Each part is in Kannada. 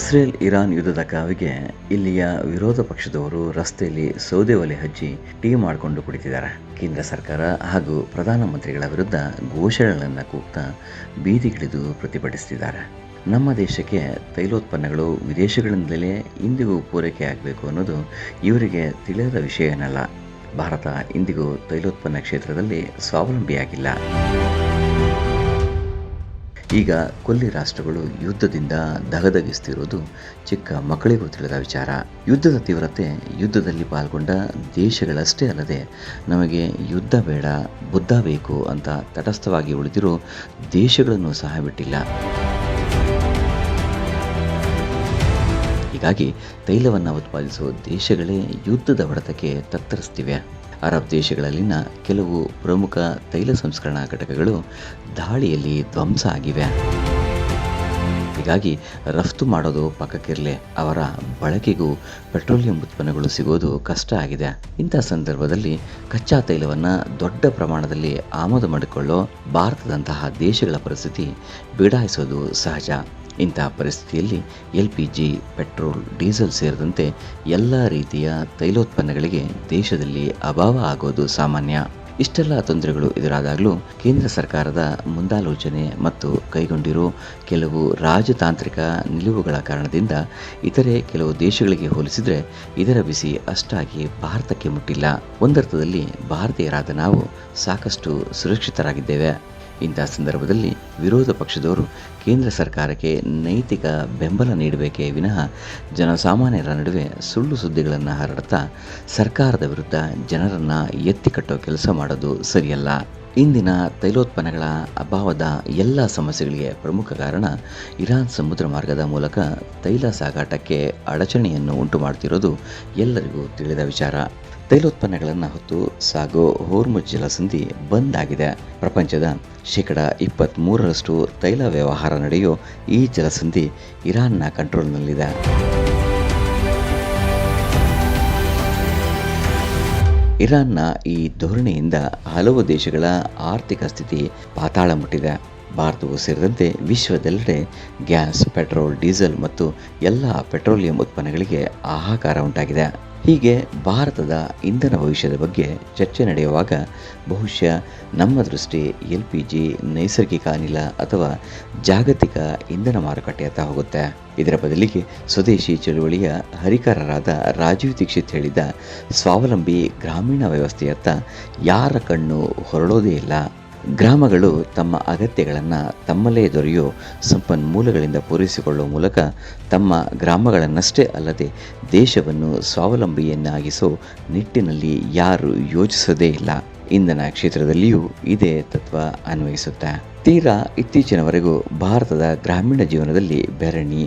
ಇಸ್ರೇಲ್ ಇರಾನ್ ಯುದ್ಧದ ಕಾವಿಗೆ ಇಲ್ಲಿಯ ವಿರೋಧ ಪಕ್ಷದವರು ರಸ್ತೆಯಲ್ಲಿ ಸೌದೆ ಒಲೆ ಹಚ್ಚಿ ಟೀ ಮಾಡಿಕೊಂಡು ಕುಳಿತಿದ್ದಾರೆ. ಕೇಂದ್ರ ಸರ್ಕಾರ ಹಾಗೂ ಪ್ರಧಾನಮಂತ್ರಿಗಳ ವಿರುದ್ಧ ಘೋಷಣೆಗಳನ್ನು ಕೂಗ್ತಾ ಬೀದಿಗಿಳಿದು ಪ್ರತಿಭಟಿಸುತ್ತಿದ್ದಾರೆ. ನಮ್ಮ ದೇಶಕ್ಕೆ ತೈಲೋತ್ಪನ್ನಗಳು ವಿದೇಶಗಳಿಂದಲೇ ಇಂದಿಗೂ ಪೂರೈಕೆ ಆಗಬೇಕು ಅನ್ನೋದು ಇವರಿಗೆ ತಿಳಿಯದ ವಿಷಯ ಏನಲ್ಲ. ಭಾರತ ಇಂದಿಗೂ ತೈಲೋತ್ಪನ್ನ ಕ್ಷೇತ್ರದಲ್ಲಿ ಸ್ವಾವಲಂಬಿಯಾಗಿಲ್ಲ. ಈಗ ಕೊಲ್ಲಿ ರಾಷ್ಟ್ರಗಳು ಯುದ್ಧದಿಂದ ದಗದಗಿಸ್ತಿರೋದು ಚಿಕ್ಕ ಮಕ್ಕಳಿಗೂ ತಿಳಿದ ವಿಚಾರ. ಯುದ್ಧದ ತೀವ್ರತೆ ಯುದ್ಧದಲ್ಲಿ ಪಾಲ್ಗೊಂಡ ದೇಶಗಳಷ್ಟೇ ಅಲ್ಲದೆ ನಮಗೆ ಯುದ್ಧ ಬೇಡ, ಬುದ್ಧ ಬೇಕು ಅಂತ ತಟಸ್ಥವಾಗಿ ಉಳಿದಿರೋ ದೇಶಗಳನ್ನು ಸಹ ಬಿಟ್ಟಿಲ್ಲ. ಹೀಗಾಗಿ ತೈಲವನ್ನು ಉತ್ಪಾದಿಸುವ ದೇಶಗಳೇ ಯುದ್ಧದ ಹೊಡೆತಕ್ಕೆ ತತ್ತರಿಸ್ತಿವೆ. ಅರಬ್ ದೇಶಗಳಲ್ಲಿನ ಕೆಲವು ಪ್ರಮುಖ ತೈಲ ಸಂಸ್ಕರಣಾ ಘಟಕಗಳು ದಾಳಿಯಲ್ಲಿ ಧ್ವಂಸ ಆಗಿವೆ. ಹೀಗಾಗಿ ರಫ್ತು ಮಾಡೋದು ಪಕ್ಕಕ್ಕಿರಲಿ, ಅವರ ಬಳಕೆಗೂ ಪೆಟ್ರೋಲಿಯಂ ಉತ್ಪನ್ನಗಳು ಸಿಗೋದು ಕಷ್ಟ ಆಗಿದೆ. ಇಂಥ ಸಂದರ್ಭದಲ್ಲಿ ಕಚ್ಚಾ ತೈಲವನ್ನು ದೊಡ್ಡ ಪ್ರಮಾಣದಲ್ಲಿ ಆಮದು ಮಾಡಿಕೊಳ್ಳೋ ಭಾರತದಂತಹ ದೇಶಗಳ ಪರಿಸ್ಥಿತಿ ಬಿಗಡಾಯಿಸೋದು ಸಹಜ. ಇಂತಹ ಪರಿಸ್ಥಿತಿಯಲ್ಲಿ LPG, ಪೆಟ್ರೋಲ್, ಡೀಸೆಲ್ ಸೇರಿದಂತೆ ಎಲ್ಲ ರೀತಿಯ ತೈಲೋತ್ಪನ್ನಗಳಿಗೆ ದೇಶದಲ್ಲಿ ಅಭಾವ ಆಗೋದು ಸಾಮಾನ್ಯ. ಇಷ್ಟೆಲ್ಲ ತೊಂದರೆಗಳು ಎದುರಾದಾಗಲೂ ಕೇಂದ್ರ ಸರ್ಕಾರದ ಮುಂದಾಲೋಚನೆ ಮತ್ತು ಕೈಗೊಂಡಿರೋ ಕೆಲವು ರಾಜತಾಂತ್ರಿಕ ನಿಲುವುಗಳ ಕಾರಣದಿಂದ ಇತರೆ ಕೆಲವು ದೇಶಗಳಿಗೆ ಹೋಲಿಸಿದರೆ ಇದರ ಬಿಸಿ ಅಷ್ಟಾಗಿ ಭಾರತಕ್ಕೆ ಮುಟ್ಟಿಲ್ಲ. ಒಂದರ್ಥದಲ್ಲಿ ಭಾರತೀಯರಾದ ನಾವು ಸಾಕಷ್ಟು ಸುರಕ್ಷಿತರಾಗಿದ್ದೇವೆ. ಇಂಥ ಸಂದರ್ಭದಲ್ಲಿ ವಿರೋಧ ಪಕ್ಷದವರು ಕೇಂದ್ರ ಸರ್ಕಾರಕ್ಕೆ ನೈತಿಕ ಬೆಂಬಲ ನೀಡಬೇಕೇ ವಿನಃ ಜನಸಾಮಾನ್ಯರ ನಡುವೆ ಸುಳ್ಳು ಸುದ್ದಿಗಳನ್ನು ಹರಡುತ್ತಾ ಸರ್ಕಾರದ ವಿರುದ್ಧ ಜನರನ್ನು ಎತ್ತಿಕಟ್ಟೋ ಕೆಲಸ ಮಾಡೋದು ಸರಿಯಲ್ಲ. ಇಂದಿನ ತೈಲೋತ್ಪನ್ನಗಳ ಅಭಾವದ ಎಲ್ಲ ಸಮಸ್ಯೆಗಳಿಗೆ ಪ್ರಮುಖ ಕಾರಣ ಇರಾನ್ ಸಮುದ್ರ ಮಾರ್ಗದ ಮೂಲಕ ತೈಲ ಸಾಗಾಟಕ್ಕೆ ಅಡಚಣೆಯನ್ನು ಉಂಟು ಮಾಡುತ್ತಿರೋದು ಎಲ್ಲರಿಗೂ ತಿಳಿದ ವಿಚಾರ. ತೈಲೋತ್ಪನ್ನಗಳನ್ನು ಹೊತ್ತು ಸಾಗೋ ಹೋರ್ಮುಜ್ ಜಲಸಂಧಿ ಬಂದ್ ಆಗಿದೆ. ಪ್ರಪಂಚದ 23% ತೈಲ ವ್ಯವಹಾರ ನಡೆಯೋ ಈ ಜಲಸಂಧಿ ಇರಾನ್ನ ಕಂಟ್ರೋಲ್ನಲ್ಲಿದೆ. ಇರಾನ್ನ ಈ ಧೋರಣೆಯಿಂದ ಹಲವು ದೇಶಗಳ ಆರ್ಥಿಕ ಸ್ಥಿತಿ ಪಾತಾಳ ಮುಟ್ಟಿದೆ. ಭಾರತವೂ ಸೇರಿದಂತೆ ವಿಶ್ವದೆಲ್ಲೆಡೆ ಗ್ಯಾಸ್, ಪೆಟ್ರೋಲ್, ಡೀಸೆಲ್ ಮತ್ತು ಎಲ್ಲ ಪೆಟ್ರೋಲಿಯಂ ಉತ್ಪನ್ನಗಳಿಗೆ ಹಾಹಾಕಾರ ಉಂಟಾಗಿದೆ. ಹೀಗೆ ಭಾರತದ ಇಂಧನ ಭವಿಷ್ಯದ ಬಗ್ಗೆ ಚರ್ಚೆ ನಡೆಯುವಾಗ ಬಹುಶಃ ನಮ್ಮ ದೃಷ್ಟಿ LPG, ನೈಸರ್ಗಿಕ ಅನಿಲ ಅಥವಾ ಜಾಗತಿಕ ಇಂಧನ ಮಾರುಕಟ್ಟೆಯತ್ತ ಹೋಗುತ್ತೆ. ಇದರ ಬದಲಿಗೆ ಸ್ವದೇಶಿ ಚಳುವಳಿಯ ಹರಿಕಾರರಾದ ರಾಜೀವ್ ದೀಕ್ಷಿತ್ ಹೇಳಿದ ಸ್ವಾವಲಂಬಿ ಗ್ರಾಮೀಣ ವ್ಯವಸ್ಥೆಯತ್ತ ಯಾರ ಕಣ್ಣು ಹೊರಳೋದೇ ಇಲ್ಲ. ಗ್ರಾಮಗಳು ತಮ್ಮ ಅಗತ್ಯಗಳನ್ನು ತಮ್ಮಲ್ಲೇ ದೊರೆಯೋ ಸಂಪನ್ಮೂಲಗಳಿಂದ ಪೂರೈಸಿಕೊಳ್ಳುವ ಮೂಲಕ ತಮ್ಮ ಗ್ರಾಮಗಳನ್ನಷ್ಟೇ ಅಲ್ಲದೆ ದೇಶವನ್ನು ಸ್ವಾವಲಂಬಿಯನ್ನಾಗಿಸೋ ನಿಟ್ಟಿನಲ್ಲಿ ಯಾರು ಯೋಚಿಸೋದೇ ಇಲ್ಲ. ಇಂಧನ ಕ್ಷೇತ್ರದಲ್ಲಿಯೂ ಇದೇ ತತ್ವ ಅನ್ವಯಿಸುತ್ತೆ. ತೀರಾ ಇತ್ತೀಚಿನವರೆಗೂ ಭಾರತದ ಗ್ರಾಮೀಣ ಜೀವನದಲ್ಲಿ ಬೆರಣಿ,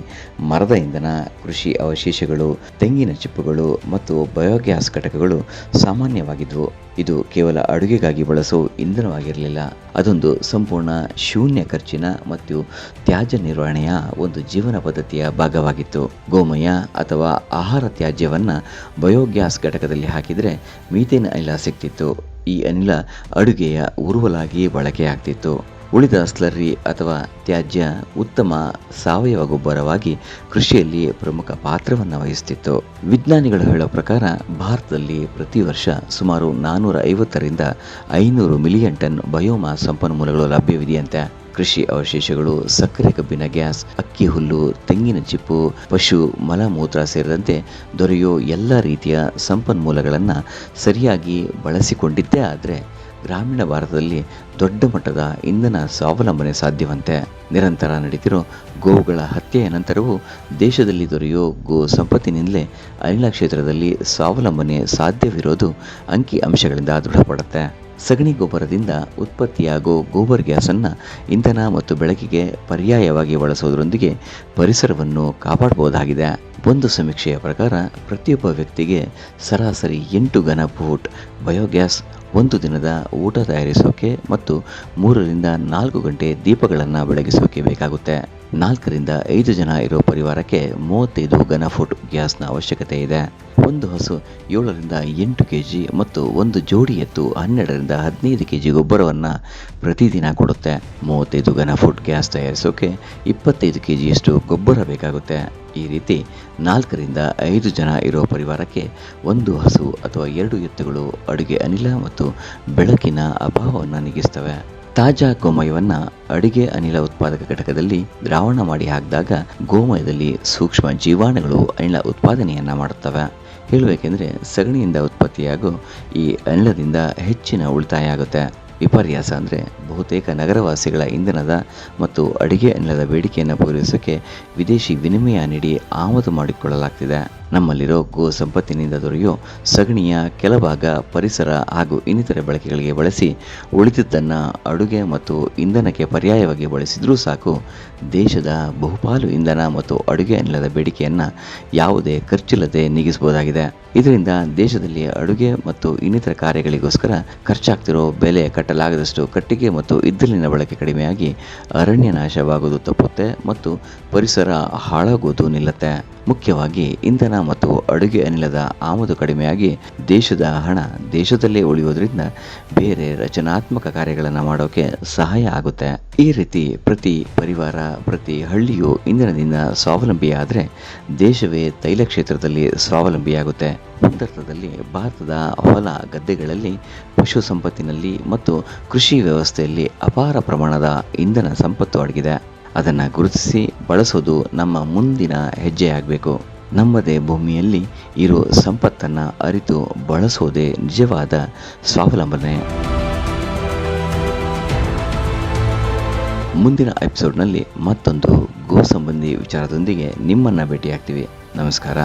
ಮರದ ಇಂಧನ, ಕೃಷಿ ಅವಶೇಷಗಳು, ತೆಂಗಿನ ಚಿಪ್ಪುಗಳು ಮತ್ತು ಬಯೋಗ್ಯಾಸ್ ಘಟಕಗಳು ಸಾಮಾನ್ಯವಾಗಿದ್ವು. ಇದು ಕೇವಲ ಅಡುಗೆಗಾಗಿ ಬಳಸೋ ಇಂಧನವಾಗಿರಲಿಲ್ಲ. ಅದೊಂದು ಸಂಪೂರ್ಣ ಶೂನ್ಯ ಖರ್ಚಿನ ಮತ್ತು ತ್ಯಾಜ್ಯ ನಿರ್ವಹಣೆಯ ಒಂದು ಜೀವನ ಪದ್ಧತಿಯ ಭಾಗವಾಗಿತ್ತು. ಗೋಮಯ ಅಥವಾ ಆಹಾರ ತ್ಯಾಜ್ಯವನ್ನು ಬಯೋಗ್ಯಾಸ್ ಘಟಕದಲ್ಲಿ ಹಾಕಿದರೆ ಮೀಥೇನ್ ಅನಿಲ ಸಿಗ್ತಿತ್ತು. ಈ ಅನಿಲ ಅಡುಗೆಯ ಉರುವಲಾಗಿ ಬಳಕೆಯಾಗ್ತಿತ್ತು. ಉಳಿದ ಸ್ಲರ್ರಿ ಅಥವಾ ತ್ಯಾಜ್ಯ ಉತ್ತಮ ಸಾವಯವ ಗೊಬ್ಬರವಾಗಿ ಕೃಷಿಯಲ್ಲಿ ಪ್ರಮುಖ ಪಾತ್ರವನ್ನು ವಹಿಸುತ್ತಿತ್ತು. ವಿಜ್ಞಾನಿಗಳು ಹೇಳೋ ಪ್ರಕಾರ ಭಾರತದಲ್ಲಿ ಪ್ರತಿ ವರ್ಷ ಸುಮಾರು 450ರಿಂದ 500 ಮಿಲಿಯನ್ ಟನ್ ಬಯೋಮಾಸ್ ಸಂಪನ್ಮೂಲಗಳು ಲಭ್ಯವಿದೆಯಂತೆ. ಕೃಷಿ ಅವಶೇಷಗಳು, ಸಕ್ಕರೆ ಕಬ್ಬಿನ ಗ್ಯಾಸ್, ಅಕ್ಕಿ ಹುಲ್ಲು, ತೆಂಗಿನ ಚಿಪ್ಪು, ಪಶು ಮಲಮೂತ್ರ ಸೇರಿದಂತೆ ದೊರೆಯೋ ಎಲ್ಲ ರೀತಿಯ ಸಂಪನ್ಮೂಲಗಳನ್ನು ಸರಿಯಾಗಿ ಬಳಸಿಕೊಂಡಿದ್ದೇ ಆದರೆ ಗ್ರಾಮೀಣ ಭಾರತದಲ್ಲಿ ದೊಡ್ಡ ಮಟ್ಟದ ಇಂಧನ ಸ್ವಾವಲಂಬನೆ ಸಾಧ್ಯವಂತೆ. ನಿರಂತರ ನಡೀತಿರೋ ಗೋವುಗಳ ಹತ್ಯೆಯ ನಂತರವೂ ದೇಶದಲ್ಲಿ ದೊರೆಯೋ ಗೋ ಸಂಪತ್ತಿನಿಂದಲೇ ಅನಿಲ ಕ್ಷೇತ್ರದಲ್ಲಿ ಸ್ವಾವಲಂಬನೆ ಸಾಧ್ಯವಿರೋದು ಅಂಕಿ ಅಂಶಗಳಿಂದ ದೃಢಪಡುತ್ತೆ. ಸಗಣಿ ಗೊಬ್ಬರದಿಂದ ಉತ್ಪತ್ತಿಯಾಗೋ ಗೋಬರ್ ಗ್ಯಾಸನ್ನು ಇಂಧನ ಮತ್ತು ಬೆಳಕಿಗೆ ಪರ್ಯಾಯವಾಗಿ ಬಳಸೋದರೊಂದಿಗೆ ಪರಿಸರವನ್ನು ಕಾಪಾಡಬಹುದಾಗಿದೆ. ಒಂದು ಸಮೀಕ್ಷೆಯ ಪ್ರಕಾರ ಪ್ರತಿಯೊಬ್ಬ ವ್ಯಕ್ತಿಗೆ ಸರಾಸರಿ 8 ಘನ ಫೂಟ್ ಬಯೋಗ್ಯಾಸ್ ಒಂದು ದಿನದ ಊಟ ತಯಾರಿಸೋಕೆ ಮತ್ತು 3ರಿಂದ 4 ಗಂಟೆ ದೀಪಗಳನ್ನು ಬೆಳಗಿಸೋಕೆ ಬೇಕಾಗುತ್ತೆ. 4ರಿಂದ 5 ಜನ ಇರೋ ಪರಿವಾರಕ್ಕೆ 35 ಘನ ಫುಟ್ ಗ್ಯಾಸ್ನ ಅವಶ್ಯಕತೆ ಇದೆ. ಒಂದು ಹಸು 7ರಿಂದ 8 ಕೆಜಿ ಮತ್ತು ಒಂದು ಜೋಡಿ ಎತ್ತು 12ರಿಂದ 15 ಕೆಜಿ ಗೊಬ್ಬರವನ್ನು ಪ್ರತಿದಿನ ಕೊಡುತ್ತೆ. 35 ಘನ ಫುಟ್ ಗ್ಯಾಸ್ ತಯಾರಿಸೋಕೆ 25 ಕೆಜಿಯಷ್ಟು ಗೊಬ್ಬರ ಬೇಕಾಗುತ್ತೆ. ಈ ರೀತಿ 4ರಿಂದ 5 ಜನ ಇರೋ ಪರಿವಾರಕ್ಕೆ ಒಂದು ಹಸು ಅಥವಾ 2 ಎತ್ತುಗಳು ಅಡುಗೆ ಅನಿಲ ಮತ್ತು ಬೆಳಕಿನ ಅಭಾವವನ್ನು ನೀಗಿಸ್ತವೆ. ತಾಜಾ ಗೋಮಯವನ್ನು ಅಡಿಗೆ ಅನಿಲ ಉತ್ಪಾದಕ ಘಟಕದಲ್ಲಿ ದ್ರಾವಣ ಮಾಡಿ ಹಾಕಿದಾಗ ಗೋಮಯದಲ್ಲಿ ಸೂಕ್ಷ್ಮ ಜೀವಾಣುಗಳು ಅನಿಲ ಉತ್ಪಾದನೆಯನ್ನು ಮಾಡುತ್ತವೆ. ಹೇಳಬೇಕೆಂದರೆ ಸಗಣಿಯಿಂದ ಉತ್ಪತ್ತಿಯಾಗೋ ಈ ಅನಿಲದಿಂದ ಹೆಚ್ಚಿನ ಉಳಿತಾಯ ಆಗುತ್ತೆ. ವಿಪರ್ಯಾಸ ಅಂದರೆ ಬಹುತೇಕ ನಗರವಾಸಿಗಳ ಇಂಧನದ ಮತ್ತು ಅಡಿಗೆ ಅನಿಲದ ಬೇಡಿಕೆಯನ್ನು ಪೂರೈಸೋಕ್ಕೆ ವಿದೇಶಿ ವಿನಿಮಯ ನೀಡಿ ಆಮದು ಮಾಡಿಕೊಳ್ಳಲಾಗ್ತಿದೆ. ನಮ್ಮಲ್ಲಿರೋ ಗೋ ಸಂಪತ್ತಿನಿಂದ ದೊರೆಯೋ ಸಗಣಿಯ ಕೆಲಭಾಗ ಪರಿಸರ ಹಾಗೂ ಇನ್ನಿತರೆ ಬಳಕೆಗಳಿಗೆ ಬಳಸಿ ಉಳಿದಿದ್ದನ್ನು ಅಡುಗೆ ಮತ್ತು ಇಂಧನಕ್ಕೆ ಪರ್ಯಾಯವಾಗಿ ಬಳಸಿದರೂ ಸಾಕು, ದೇಶದ ಬಹುಪಾಲು ಇಂಧನ ಮತ್ತು ಅಡುಗೆ ಅನಿಲದ ಬೇಡಿಕೆಯನ್ನು ಯಾವುದೇ ಖರ್ಚಿಲ್ಲದೆ ನೀಗಿಸಬಹುದಾಗಿದೆ. ಇದರಿಂದ ದೇಶದಲ್ಲಿ ಅಡುಗೆ ಮತ್ತು ಇನ್ನಿತರ ಕಾರ್ಯಗಳಿಗೋಸ್ಕರ ಖರ್ಚಾಗ್ತಿರೋ ಬೆಲೆ ಕಟ್ಟಲಾಗದಷ್ಟು ಕಟ್ಟಿಗೆ ಮತ್ತು ಇದ್ದಲಿನ ಬಳಕೆ ಕಡಿಮೆಯಾಗಿ ಅರಣ್ಯ ನಾಶವಾಗುವುದು ತಪ್ಪುತ್ತೆ ಮತ್ತು ಪರಿಸರ ಹಾಳಾಗುವುದು ನಿಲ್ಲುತ್ತೆ. ಮುಖ್ಯವಾಗಿ ಇಂಧನ ಮತ್ತು ಅಡುಗೆ ಅನಿಲದ ಆಮದು ಕಡಿಮೆಯಾಗಿ ದೇಶದ ಹಣ ದೇಶದಲ್ಲೇ ಉಳಿಯೋದ್ರಿಂದ ಬೇರೆ ರಚನಾತ್ಮಕ ಕಾರ್ಯಗಳನ್ನು ಮಾಡೋಕೆ ಸಹಾಯ ಆಗುತ್ತೆ. ಈ ರೀತಿ ಪ್ರತಿ ಪರಿವಾರ, ಪ್ರತಿ ಹಳ್ಳಿಯು ಇಂಧನದಿಂದ ಸ್ವಾವಲಂಬಿಯಾದರೆ ದೇಶವೇ ತೈಲ ಕ್ಷೇತ್ರದಲ್ಲಿ ಸ್ವಾವಲಂಬಿಯಾಗುತ್ತೆ. ಒಂದರ್ಥದಲ್ಲಿ ಭಾರತದ ಹೊಲ ಗದ್ದೆಗಳಲ್ಲಿ, ಪಶು ಸಂಪತ್ತಿನಲ್ಲಿ ಮತ್ತು ಕೃಷಿ ವ್ಯವಸ್ಥೆಯಲ್ಲಿ ಅಪಾರ ಪ್ರಮಾಣದ ಇಂಧನ ಸಂಪತ್ತು ಅಡಗಿದೆ. ಅದನ್ನು ಗುರುತಿಸಿ ಬಳಸೋದು ನಮ್ಮ ಮುಂದಿನ ಹೆಜ್ಜೆಯಾಗಬೇಕು. ನಮ್ಮದೇ ಭೂಮಿಯಲ್ಲಿ ಇರೋ ಸಂಪತ್ತನ್ನು ಅರಿತು ಬಳಸೋದೇ ನಿಜವಾದ ಸ್ವಾವಲಂಬನೆ. ಮುಂದಿನ ಎಪಿಸೋಡ್ನಲ್ಲಿ ಮತ್ತೊಂದು ಗೋ ಸಂಬಂಧಿ ವಿಚಾರದೊಂದಿಗೆ ನಿಮ್ಮನ್ನು ಭೇಟಿಯಾಗ್ತೀವಿ. ನಮಸ್ಕಾರ.